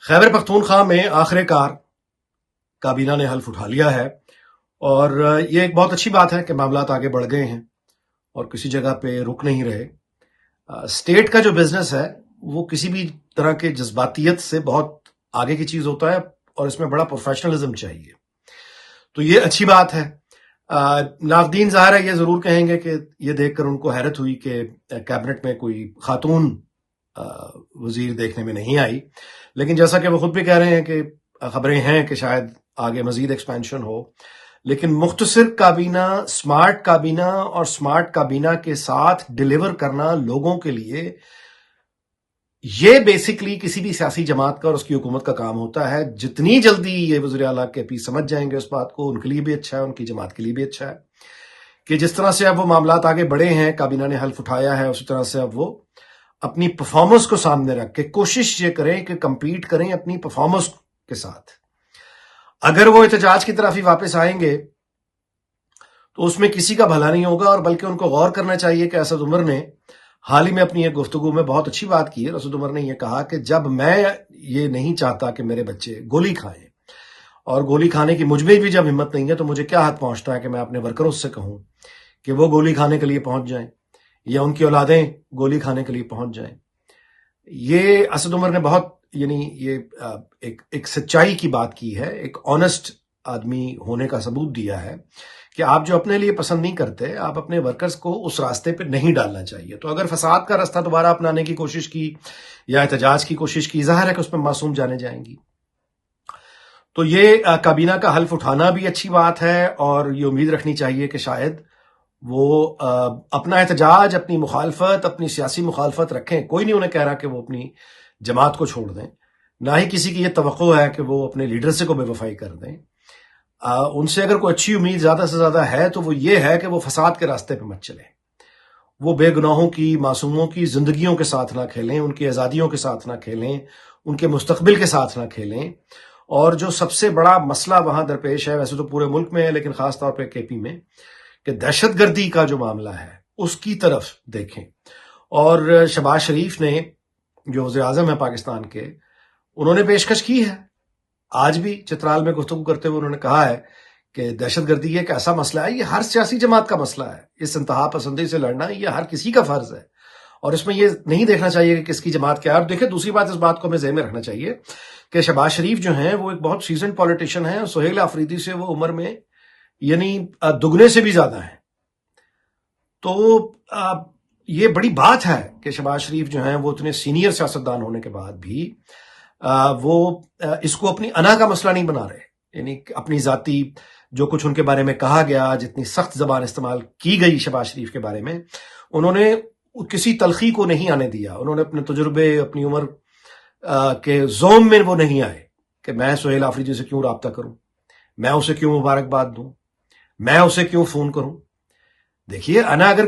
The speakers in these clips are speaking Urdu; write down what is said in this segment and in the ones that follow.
خیبر پختونخوا میں آخر کار کابینہ نے حلف اٹھا لیا ہے، اور یہ ایک بہت اچھی بات ہے کہ معاملات آگے بڑھ گئے ہیں اور کسی جگہ پہ رک نہیں رہے۔ اسٹیٹ کا جو بزنس ہے وہ کسی بھی طرح کے جذباتیت سے بہت آگے کی چیز ہوتا ہے، اور اس میں بڑا پروفیشنلزم چاہیے، تو یہ اچھی بات ہے۔ ناقدین ظاہر ہے یہ ضرور کہیں گے کہ یہ دیکھ کر ان کو حیرت ہوئی کہ کیبنٹ میں کوئی خاتون وزیر دیکھنے میں نہیں آئی، لیکن جیسا کہ وہ خود بھی کہہ رہے ہیں کہ خبریں ہیں کہ شاید آگے مزید ایکسپینشن ہو، لیکن مختصر کابینہ، سمارٹ کابینہ اور سمارٹ کابینہ کے ساتھ ڈیلیور کرنا لوگوں کے لیے، یہ بیسکلی کسی بھی سیاسی جماعت کا اور اس کی حکومت کا کام ہوتا ہے۔ جتنی جلدی یہ وزیر اعلیٰ کے پی سمجھ جائیں گے اس بات کو، ان کے لیے بھی اچھا ہے، ان کی جماعت کے لیے بھی اچھا ہے کہ جس طرح سے اب وہ معاملات آگے بڑھے ہیں، کابینہ نے حلف اٹھایا ہے، اسی طرح سے اب وہ اپنی پرفارمنس کو سامنے رکھ کے کوشش یہ کریں کہ کمپیٹ کریں اپنی پرفارمنس کے ساتھ۔ اگر وہ احتجاج کی طرف ہی واپس آئیں گے تو اس میں کسی کا بھلا نہیں ہوگا، اور بلکہ ان کو غور کرنا چاہیے کہ اسد عمر نے حال ہی میں اپنی ایک گفتگو میں بہت اچھی بات کی ہے۔ اسد عمر نے یہ کہا کہ جب میں یہ نہیں چاہتا کہ میرے بچے گولی کھائیں، اور گولی کھانے کی مجھ میں بھی جب ہمت نہیں ہے، تو مجھے کیا حد پہنچتا ہے کہ میں اپنے ورکروں سے کہوں کہ وہ گولی کھانے کے لیے پہنچ جائیں، یا ان کی اولادیں گولی کھانے کے لیے پہنچ جائیں۔ یہ اسد عمر نے بہت یہ ایک سچائی کی بات کی ہے، ایک آنےسٹ آدمی ہونے کا ثبوت دیا ہے کہ آپ جو اپنے لیے پسند نہیں کرتے، آپ اپنے ورکرز کو اس راستے پہ نہیں ڈالنا چاہیے۔ تو اگر فساد کا راستہ دوبارہ اپنانے کی کوشش کی یا احتجاج کی کوشش کی، ظاہر ہے کہ اس میں معصوم جانے جائیں گی۔ تو یہ کابینہ کا حلف اٹھانا بھی اچھی بات ہے، اور یہ امید رکھنی چاہیے کہ شاید وہ اپنا احتجاج، اپنی مخالفت، اپنی سیاسی مخالفت رکھیں۔ کوئی نہیں انہیں کہہ رہا کہ وہ اپنی جماعت کو چھوڑ دیں، نہ ہی کسی کی یہ توقع ہے کہ وہ اپنے لیڈر سے کو بے وفائی کر دیں۔ ان سے اگر کوئی اچھی امید زیادہ سے زیادہ ہے تو وہ یہ ہے کہ وہ فساد کے راستے پہ مت چلیں، وہ بے گناہوں کی، معصوموں کی زندگیوں کے ساتھ نہ کھیلیں، ان کی آزادیوں کے ساتھ نہ کھیلیں، ان کے مستقبل کے ساتھ نہ کھیلیں۔ اور جو سب سے بڑا مسئلہ وہاں درپیش ہے، ویسے تو پورے ملک میں ہے لیکن خاص طور پہ کے پی میں، کہ دہشت گردی کا جو معاملہ ہے اس کی طرف دیکھیں۔ اور شہباز شریف نے، جو وزیر اعظم ہے پاکستان کے، انہوں نے پیشکش کی ہے، آج بھی چترال میں گفتگو کرتے ہوئے انہوں نے کہا ہے کہ دہشت گردی ایک ایسا مسئلہ ہے، یہ ہر سیاسی جماعت کا مسئلہ ہے، اس انتہا پسندی سے لڑنا یہ ہر کسی کا فرض ہے، اور اس میں یہ نہیں دیکھنا چاہیے کہ کس کی جماعت کیا ہے۔ اور دیکھیں، دوسری بات، اس بات کو ہمیں ذہن میں رکھنا چاہیے کہ شہباز شریف جو ہیں وہ ایک بہت سیزنڈ پولیٹیشین ہیں، سہیل آفریدی سے وہ عمر میں دگنے سے بھی زیادہ ہیں۔ تو یہ بڑی بات ہے کہ شہباز شریف جو ہیں وہ اتنے سینئر سیاستدان ہونے کے بعد بھی وہ اس کو اپنی انا کا مسئلہ نہیں بنا رہے، اپنی ذاتی جو کچھ ان کے بارے میں کہا گیا، جتنی سخت زبان استعمال کی گئی شہباز شریف کے بارے میں، انہوں نے کسی تلخی کو نہیں آنے دیا۔ انہوں نے اپنے تجربے، اپنی عمر کے زوم میں وہ نہیں آئے کہ میں سہیل آفریدی سے کیوں رابطہ کروں، میں اسے کیوں مبارکباد دوں، میں اسے کیوں فون کروں۔ دیکھیے، انا اگر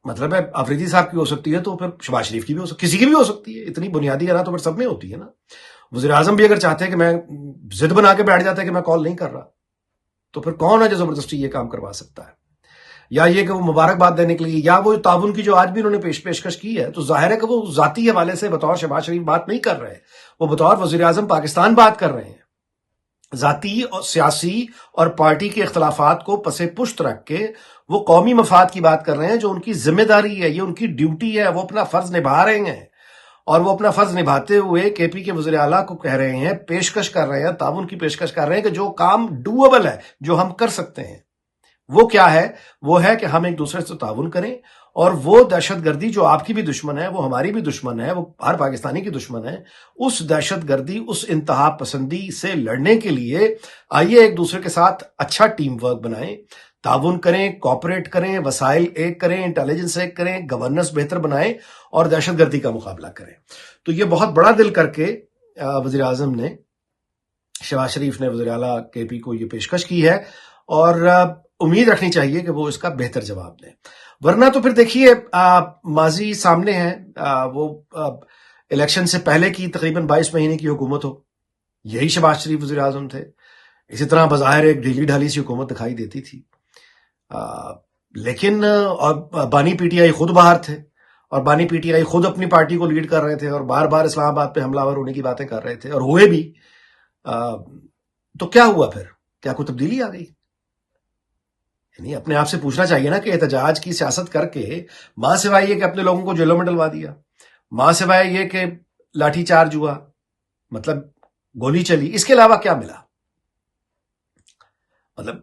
مطلب ہے آفریدی صاحب کی ہو سکتی ہے تو پھر شہباز شریف کی بھی ہو سکتی ہے، کسی کی بھی ہو سکتی ہے۔ اتنی بنیادی انا تو پھر سب میں ہوتی ہے نا۔ وزیر اعظم بھی اگر چاہتے ہیں کہ میں ضد بنا کے بیٹھ جاتے ہیں کہ میں کال نہیں کر رہا، تو پھر کون ہے جو زبردستی یہ کام کروا سکتا ہے؟ یا یہ کہ وہ مبارکباد دینے کے لیے، یا وہ تعاون کی جو آج بھی انہوں نے پیشکش کی ہے، تو ظاہر ہے کہ وہ ذاتی حوالے سے بطور شہباز شریف بات نہیں کر رہے، وہ بطور وزیر اعظم پاکستان بات کر رہے ہیں۔ ذاتی اور سیاسی اور پارٹی کے اختلافات کو پس پشت رکھ کے وہ قومی مفاد کی بات کر رہے ہیں، جو ان کی ذمہ داری ہے، یہ ان کی ڈیوٹی ہے، وہ اپنا فرض نبھا رہے ہیں، اور وہ اپنا فرض نبھاتے ہوئے کے پی کے وزیر اعلیٰ کو کہہ رہے ہیں، پیشکش کر رہے ہیں، تعاون کی پیشکش کر رہے ہیں کہ جو کام ڈویبل ہے، جو ہم کر سکتے ہیں، وہ کیا ہے؟ وہ ہے کہ ہم ایک دوسرے سے تعاون کریں، اور وہ دہشت گردی جو آپ کی بھی دشمن ہے، وہ ہماری بھی دشمن ہے، وہ ہر پاکستانی کی دشمن ہے، اس دہشت گردی، اس انتہا پسندی سے لڑنے کے لیے آئیے ایک دوسرے کے ساتھ اچھا ٹیم ورک بنائیں، تعاون کریں، کوآپریٹ کریں، وسائل ایک کریں، انٹیلیجنس ایک کریں، گورننس بہتر بنائیں، اور دہشت گردی کا مقابلہ کریں۔ تو یہ بہت بڑا دل کر کے وزیر اعظم نے، شہباز شریف نے وزیر اعلیٰ کے پی کو یہ پیشکش کی ہے، اور امید رکھنی چاہیے کہ وہ اس کا بہتر جواب دیں۔ ورنہ تو پھر دیکھیے، ماضی سامنے ہے، وہ الیکشن سے پہلے کی تقریباً 22 مہینے کی حکومت ہو، یہی شہباز شریف وزیر اعظم تھے، اسی طرح بظاہر ایک ڈھیلی ڈھالی سی حکومت دکھائی دیتی تھی، لیکن اور بانی پی ٹی آئی خود باہر تھے، اور بانی پی ٹی آئی خود اپنی پارٹی کو لیڈ کر رہے تھے اور بار بار اسلام آباد پہ حملہ آور ہونے کی باتیں کر رہے تھے اور ہوئے بھی. تو کیا ہوا پھر؟ کیا کوئی تبدیلی آ گئی؟ یعنی اپنے آپ سے پوچھنا چاہیے نا کہ احتجاج کی سیاست کر کے ماں سوائے یہ کہ اپنے لوگوں کو جیلوں میں ڈلوا دیا، ماں سوائے یہ کہ لاٹھی چارج ہوا، مطلب گولی چلی، اس کے علاوہ کیا ملا؟ مطلب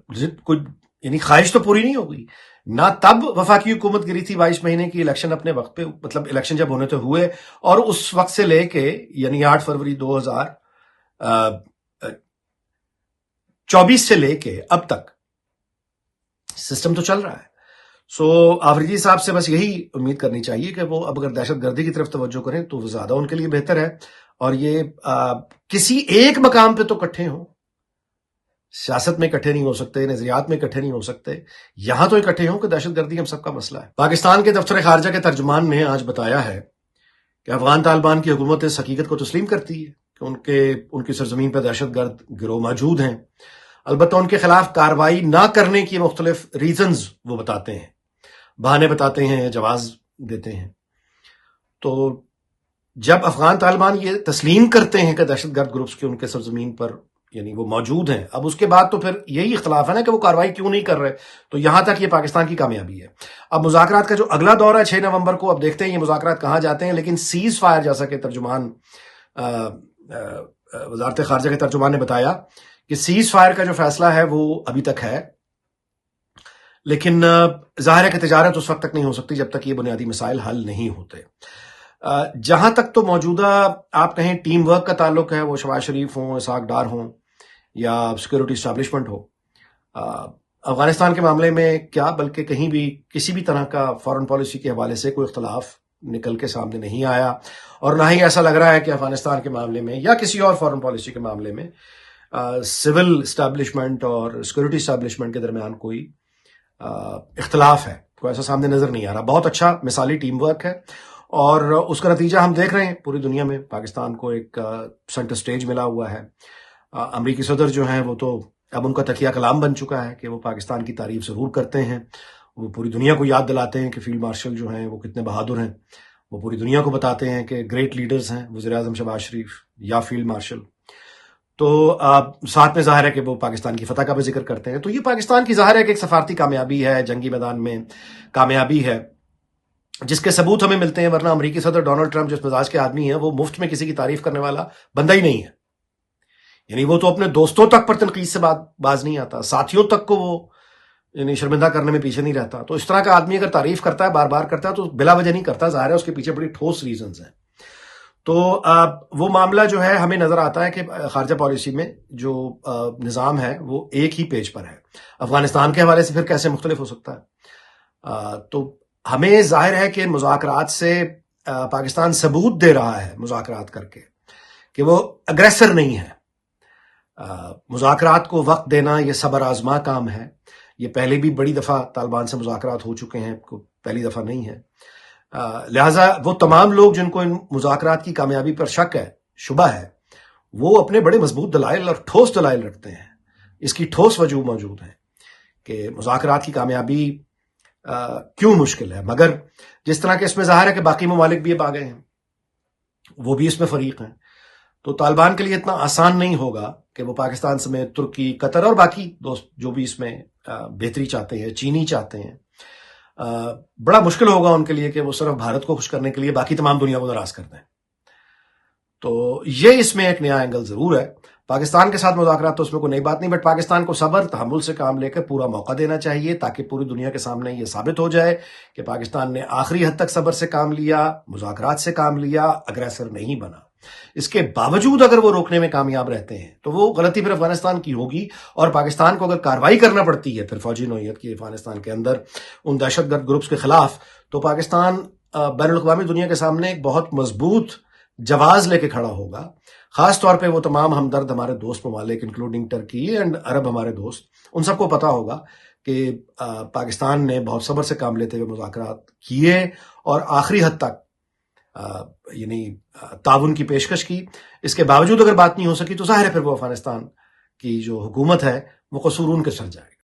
کوئی یعنی خواہش تو پوری نہیں ہو گئی. نہ تب وفاقی حکومت گری تھی 22 مہینے کی الیکشن اپنے وقت پہ، مطلب الیکشن جب ہونے تو ہوئے، اور اس وقت سے لے کے یعنی 8 فروری 2024 سے لے کے اب تک سسٹم تو چل رہا ہے. سو آفریدی صاحب سے بس یہی امید کرنی چاہیے کہ وہ اب اگر دہشت گردی کی طرف توجہ کریں تو وہ زیادہ ان کے لیے بہتر ہے، اور یہ کسی ایک مقام پہ تو اکٹھے ہوں. سیاست میں اکٹھے نہیں ہو سکتے، نظریات میں اکٹھے نہیں ہو سکتے، یہاں تو اکٹھے ہوں کہ دہشت گردی ہم سب کا مسئلہ ہے. پاکستان کے دفتر خارجہ کے ترجمان نے آج بتایا ہے کہ افغان طالبان کی حکومت اس حقیقت کو تسلیم کرتی ہے کہ ان کی سرزمین پر دہشت گرد گروہ موجود ہیں. البتہ ان کے خلاف کارروائی نہ کرنے کی مختلف ریزنز وہ بتاتے ہیں، بہانے بتاتے ہیں، جواز دیتے ہیں. تو جب افغان طالبان یہ تسلیم کرتے ہیں کہ دہشت گرد گروپس کے ان کے سرزمین پر یعنی وہ موجود ہیں، اب اس کے بعد تو پھر یہی اختلاف ہے نا کہ وہ کارروائی کیوں نہیں کر رہے. تو یہاں تک یہ پاکستان کی کامیابی ہے. اب مذاکرات کا جو اگلا دور ہے 6 نومبر کو، اب دیکھتے ہیں یہ مذاکرات کہاں جاتے ہیں. لیکن سیز فائر، جیسا کہ ترجمان وزارت خارجہ کے ترجمان نے بتایا کہ سیز فائر کا جو فیصلہ ہے وہ ابھی تک ہے، لیکن ظاہر ہے کہ تجارت اس وقت تک نہیں ہو سکتی جب تک یہ بنیادی مسائل حل نہیں ہوتے. جہاں تک تو موجودہ آپ کہیں ٹیم ورک کا تعلق ہے، وہ شہباز شریف ہوں، اسحاق ڈار ہوں یا سیکورٹی اسٹیبلشمنٹ ہو، افغانستان کے معاملے میں کیا بلکہ کہیں بھی کسی بھی طرح کا فارن پالیسی کے حوالے سے کوئی اختلاف نکل کے سامنے نہیں آیا، اور نہ ہی ایسا لگ رہا ہے کہ افغانستان کے معاملے میں یا کسی اور فارن پالیسی کے معاملے میں سول اسٹیبلشمنٹ اور سیکورٹی اسٹیبلشمنٹ کے درمیان کوئی اختلاف ہے، کوئی ایسا سامنے نظر نہیں آ رہا. بہت اچھا مثالی ٹیم ورک ہے، اور اس کا نتیجہ ہم دیکھ رہے ہیں پوری دنیا میں. پاکستان کو ایک سینٹر سٹیج ملا ہوا ہے. امریکی صدر جو ہیں وہ تو اب ان کا تکیہ کلام بن چکا ہے کہ وہ پاکستان کی تعریف ضرور کرتے ہیں، وہ پوری دنیا کو یاد دلاتے ہیں کہ فیلڈ مارشل جو ہیں وہ کتنے بہادر ہیں، وہ پوری دنیا کو بتاتے ہیں کہ گریٹ لیڈرز ہیں وزیر اعظم شہباز شریف یا فیلڈ مارشل. تو ساتھ میں ظاہر ہے کہ وہ پاکستان کی فتح کا بھی ذکر کرتے ہیں. تو یہ پاکستان کی ظاہر ہے کہ ایک سفارتی کامیابی ہے، جنگی میدان میں کامیابی ہے، جس کے ثبوت ہمیں ملتے ہیں. ورنہ امریکی صدر ڈونلڈ ٹرمپ جس مزاج کے آدمی ہیں، وہ مفت میں کسی کی تعریف کرنے والا بندہ ہی نہیں ہے. یعنی وہ تو اپنے دوستوں تک پر تنقید سے باز نہیں آتا، ساتھیوں تک کو وہ یعنی شرمندہ کرنے میں پیچھے نہیں رہتا. تو اس طرح کا آدمی اگر تعریف کرتا ہے، بار بار کرتا ہے، تو بلا وجہ نہیں کرتا، ظاہر ہے اس کے پیچھے بڑی ٹھوس ریزنز ہیں. تو وہ معاملہ جو ہے ہمیں نظر آتا ہے کہ خارجہ پالیسی میں جو نظام ہے وہ ایک ہی پیج پر ہے. افغانستان کے حوالے سے پھر کیسے مختلف ہو سکتا ہے؟ تو ہمیں ظاہر ہے کہ مذاکرات سے پاکستان ثبوت دے رہا ہے مذاکرات کر کے کہ وہ اگریسر نہیں ہے. مذاکرات کو وقت دینا یہ صبر آزما کام ہے. یہ پہلے بھی بڑی دفعہ طالبان سے مذاکرات ہو چکے ہیں، پہلی دفعہ نہیں ہے. لہٰذا وہ تمام لوگ جن کو ان مذاکرات کی کامیابی پر شک ہے، شبہ ہے، وہ اپنے بڑے مضبوط دلائل اور ٹھوس دلائل رکھتے ہیں. اس کی ٹھوس وجوہ موجود ہیں کہ مذاکرات کی کامیابی کیوں مشکل ہے. مگر جس طرح کہ اس میں ظاہر ہے کہ باقی ممالک بھی اب آ گئے ہیں، وہ بھی اس میں فریق ہیں، تو طالبان کے لیے اتنا آسان نہیں ہوگا کہ وہ پاکستان سمیت ترکی، قطر اور باقی دوست جو بھی اس میں بہتری چاہتے ہیں، چینی چاہتے ہیں، بڑا مشکل ہوگا ان کے لیے کہ وہ صرف بھارت کو خوش کرنے کے لیے باقی تمام دنیا کو ناراض کر دیں. تو یہ اس میں ایک نیا اینگل ضرور ہے. پاکستان کے ساتھ مذاکرات تو اس میں کوئی نئی بات نہیں، بٹ پاکستان کو صبر تحمل سے کام لے کر پورا موقع دینا چاہیے تاکہ پوری دنیا کے سامنے یہ ثابت ہو جائے کہ پاکستان نے آخری حد تک صبر سے کام لیا، مذاکرات سے کام لیا، اگریسر نہیں بنا. اس کے باوجود اگر وہ روکنے میں کامیاب رہتے ہیں تو وہ غلطی پھر افغانستان کی ہوگی، اور پاکستان کو اگر کارروائی کرنا پڑتی ہے پھر فوجی نوعیت کی افغانستان کے اندر ان دہشت گرد گروپس کے خلاف، تو پاکستان بین الاقوامی دنیا کے سامنے ایک بہت مضبوط جواز لے کے کھڑا ہوگا. خاص طور پہ وہ تمام ہمدرد ہمارے دوست ممالک انکلوڈنگ ٹرکی اینڈ عرب ہمارے دوست، ان سب کو پتا ہوگا کہ پاکستان نے بہت صبر سے کام لیتے ہوئے مذاکرات کیے اور آخری حد تک یعنی تعاون کی پیشکش کی. اس کے باوجود اگر بات نہیں ہو سکی تو ظاہر ہے پھر وہ افغانستان کی جو حکومت ہے وہ قصور ان کے سر جائے گی.